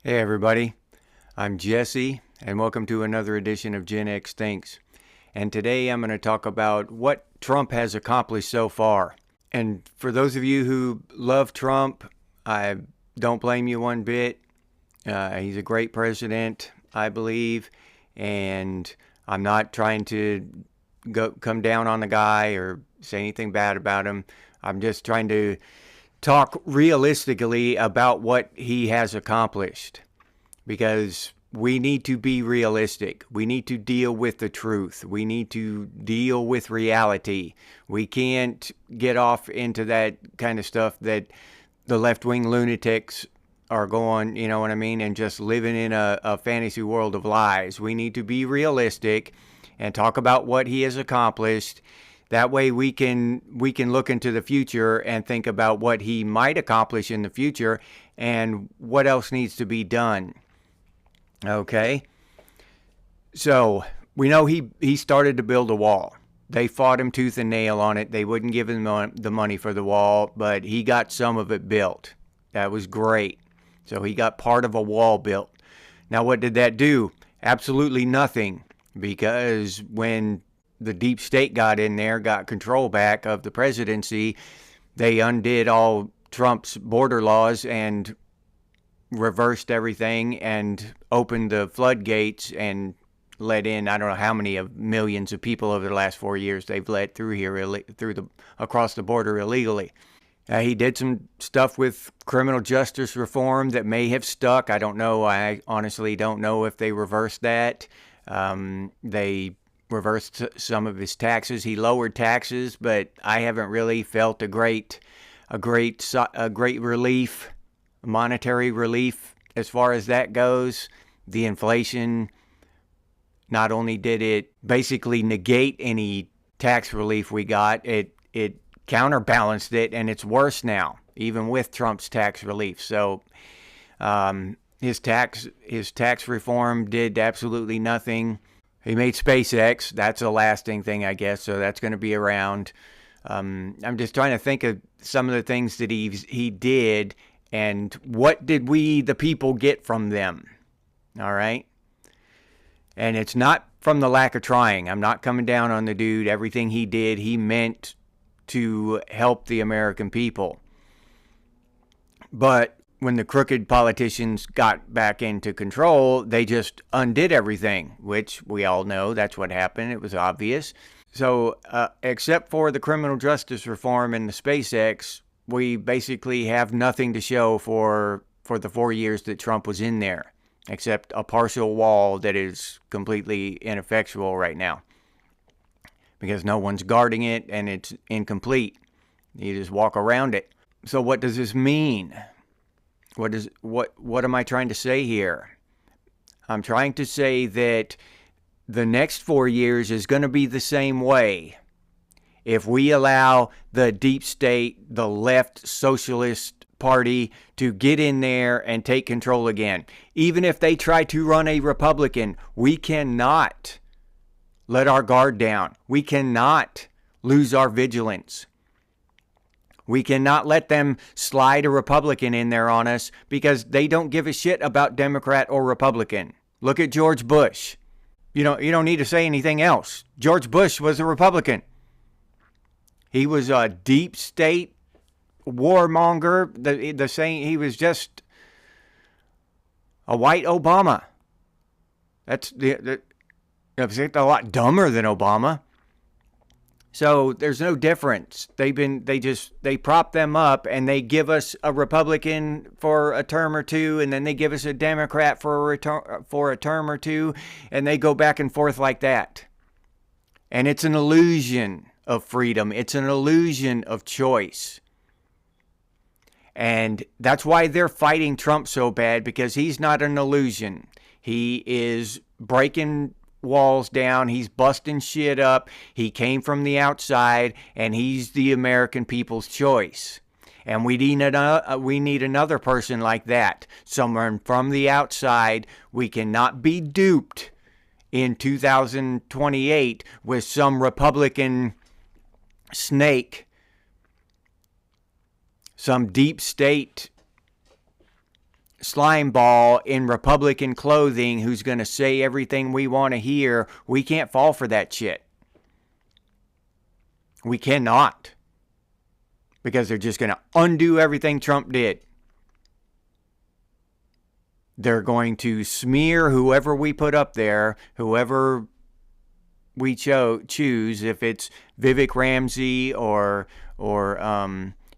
Hey everybody, I'm Jesse, and welcome to another edition of Gen X Thinks. And today I'm going to talk about what Trump has accomplished so far. And for those of you who love Trump, I don't blame you one bit. He's a great president, I believe, and I'm not trying to come down on the guy or say anything bad about him. I'm just trying to talk realistically about what he has accomplished, because we need to be realistic. We need to deal with the truth. We need to deal with reality. We can't get off into that kind of stuff that the left-wing lunatics are going, you know what I mean, and just living in a fantasy world of lies. We need to be realistic and talk about what he has accomplished. That way we can look into the future and think about what he might accomplish in the future and what else needs to be done. Okay? So, we know he started to build a wall. They fought him tooth and nail on it. They wouldn't give him the money for the wall, but he got some of it built. That was great. So he got part of a wall built. Now, what did that do? Absolutely nothing, because when the deep state got in there, got control back of the presidency, they undid all Trump's border laws and reversed everything and opened the floodgates and let in, I don't know how many of millions of people over the last 4 years they've let through here, across the border illegally. He did some stuff with criminal justice reform that may have stuck. I don't know. I honestly don't know if they reversed that. They reversed some of his taxes. He lowered taxes, but I haven't really felt a great relief, monetary relief as far as that goes. The inflation, not only did it basically negate any tax relief we got, it counterbalanced it, and it's worse now, even with Trump's tax relief. So his tax reform did absolutely nothing. He made SpaceX. That's a lasting thing, I guess, so that's going to be around. I'm just trying to think of some of the things that he did, and what did we, the people, get from them. All right? And it's not from the lack of trying. I'm not coming down on the dude. Everything he did, he meant to help the American people. But when the crooked politicians got back into control, they just undid everything, which we all know that's what happened. It was obvious. So except for the criminal justice reform and the SpaceX, we basically have nothing to show for the 4 years that Trump was in there, except a partial wall that is completely ineffectual right now, because no one's guarding it and it's incomplete. You just walk around it. So what does this mean? What am I trying to say here? I'm trying to say that the next 4 years is going to be the same way if we allow the deep state, the left socialist party, to get in there and take control again. Even if they try to run a Republican, we cannot let our guard down. We cannot lose our vigilance. We cannot let them slide a Republican in there on us, because they don't give a shit about Democrat or Republican. Look at George Bush. You don't need to say anything else. George Bush was a Republican. He was a deep state warmonger. The saying, he was just a white Obama. That's a lot dumber than Obama. So there's no difference. They prop them up, and they give us a Republican for a term or two, and then they give us a Democrat for a term or two, and they go back and forth like that. And it's an illusion of freedom. It's an illusion of choice. And that's why they're fighting Trump so bad, because he's not an illusion. He is breaking walls down. He's busting shit up. He came from the outside, and he's the American people's choice. And we need another person like that. Someone from the outside. We cannot be duped in 2028 with some Republican snake, some deep state slime ball in Republican clothing who's going to say everything we want to hear. We can't fall for that shit. We cannot. Because they're just going to undo everything Trump did. They're going to smear whoever we put up there, whoever we choose, if it's Vivek Ramsey or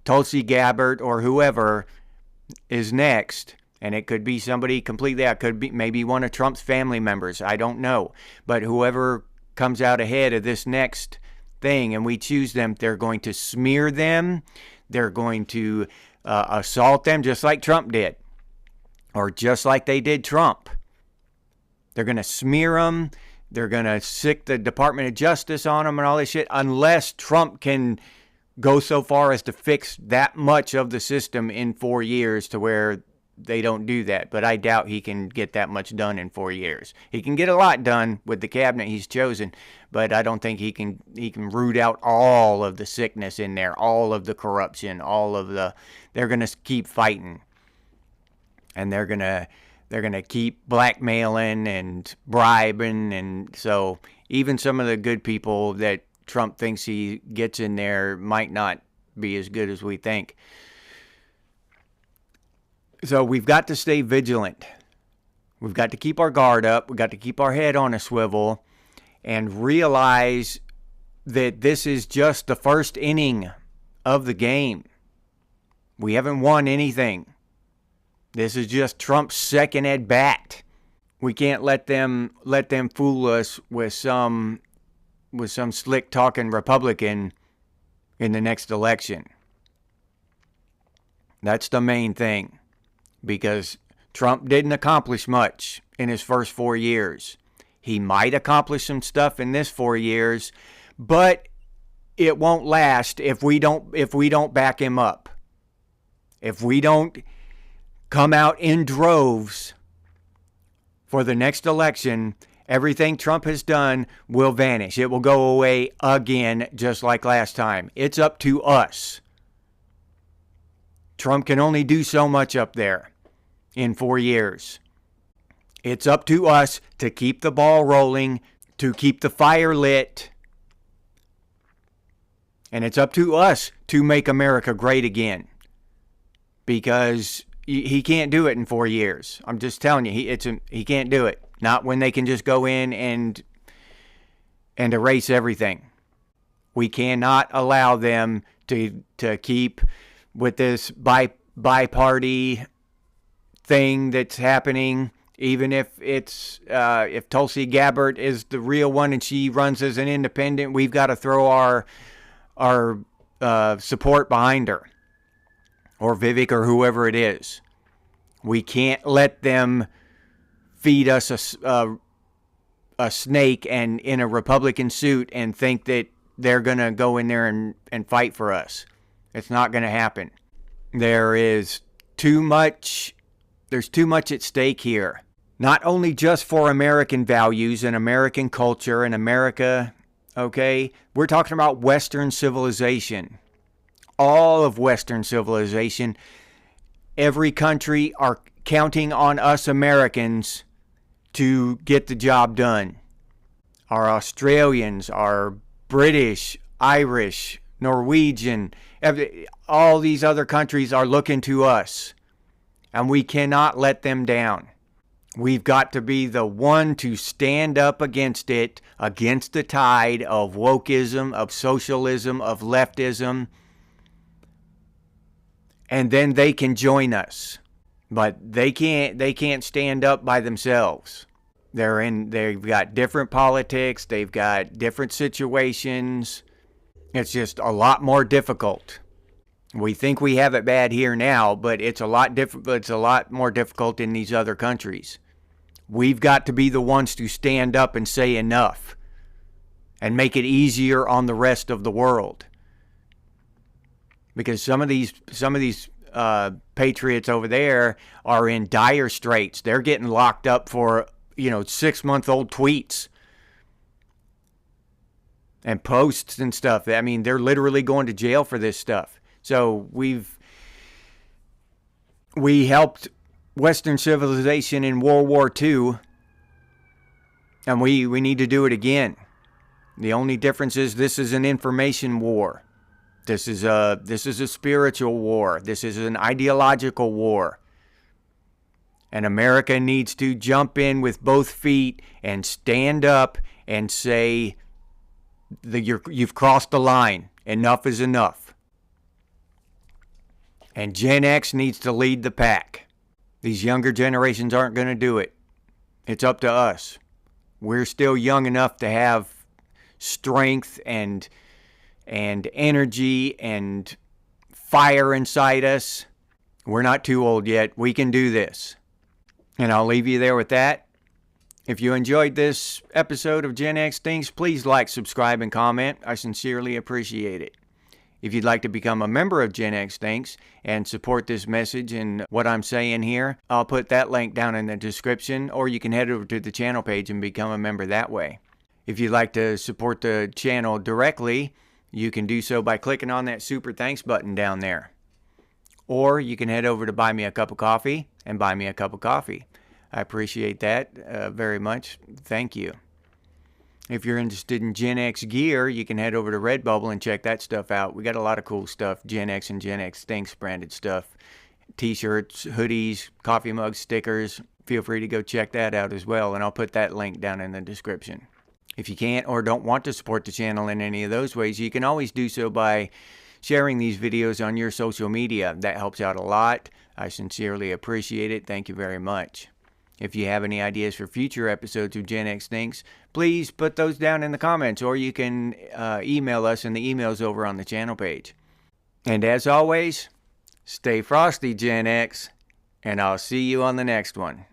Tulsi Gabbard or whoever is next. And it could be somebody completely, it could be maybe one of Trump's family members. I don't know. But whoever comes out ahead of this next thing and we choose them, they're going to smear them. They're going to assault them just like Trump did. Or just like they did Trump. They're going to smear them. They're going to sick the Department of Justice on them and all this shit. Unless Trump can go so far as to fix that much of the system in 4 years to where they don't do that. But I doubt he can get that much done in 4 years. He can get a lot done with the cabinet he's chosen. But I don't think he can root out all of the sickness in there. All of the corruption. All of the... They're going to keep fighting. And they're gonna keep blackmailing and bribing, and so even some of the good people that Trump thinks he gets in there might not be as good as we think. So we've got to stay vigilant. We've got to keep our guard up. We've got to keep our head on a swivel and realize that this is just the first inning of the game. We haven't won anything. This is just Trump's second at bat. We can't let them fool us with some slick talking Republican in the next election. That's the main thing, because Trump didn't accomplish much in his first 4 years. He might accomplish some stuff in this 4 years, but it won't last if we don't back him up. If we don't come out in droves for the next election, everything Trump has done will vanish. It will go away again, just like last time. It's up to us. Trump can only do so much up there in 4 years. It's up to us to keep the ball rolling, to keep the fire lit. And it's up to us to make America great again. Because he can't do it in 4 years. I'm just telling you, he can't do it. Not when they can just go in and erase everything. We cannot allow them to keep with this bi-party thing that's happening. Even if it's if Tulsi Gabbard is the real one and she runs as an independent, we've got to throw our support behind her. Or Vivek or whoever it is. We can't let them feed us a snake and in a Republican suit and think that they're going to go in there and fight for us. It's not going to happen. There's too much at stake here. Not only just for American values and American culture and America, okay? We're talking about Western civilization. All of Western civilization, every country are counting on us Americans to get the job done. Our Australians, our British, Irish, Norwegian, all these other countries are looking to us. And we cannot let them down. We've got to be the one to stand up against it, against the tide of wokeism, of socialism, of leftism. And then they can join us. But they can't stand up by themselves. They've got different politics, they've got different situations. It's just a lot more difficult. We think we have it bad here now, but it's a lot more difficult in these other countries. We've got to be the ones to stand up and say enough and make it easier on the rest of the world. Because some of these patriots over there are in dire straits. They're getting locked up for 6-month-old tweets and posts and stuff. I mean, they're literally going to jail for this stuff. So we helped Western civilization in World War II, and we need to do it again. The only difference is this is an information war. This is a spiritual war. This is an ideological war. And America needs to jump in with both feet and stand up and say, you've crossed the line. Enough is enough. And Gen X needs to lead the pack. These younger generations aren't going to do it. It's up to us. We're still young enough to have strength and energy and fire inside us. We're not too old yet. We can do this. And I'll leave you there with that. If you enjoyed this episode of Gen X Thinks, please like, subscribe, and comment. I sincerely appreciate it. If you'd like to become a member of Gen X Thinks and support this message and what I'm saying here, I'll put that link down in the description, or you can head over to the channel page and become a member that way. If you'd like to support the channel directly, you can do so by clicking on that Super Thanks button down there. Or you can head over to Buy Me a Cup of Coffee and buy me a cup of coffee. I appreciate that very much. Thank you. If you're interested in Gen X gear, you can head over to Redbubble and check that stuff out. We got a lot of cool stuff, Gen X and Gen X Thinks branded stuff. T-shirts, hoodies, coffee mugs, stickers. Feel free to go check that out as well, and I'll put that link down in the description. If you can't or don't want to support the channel in any of those ways, you can always do so by sharing these videos on your social media. That helps out a lot. I sincerely appreciate it. Thank you very much. If you have any ideas for future episodes of Gen X Thinks, please put those down in the comments, or you can email us, and the email's over on the channel page. And as always, stay frosty, Gen X, and I'll see you on the next one.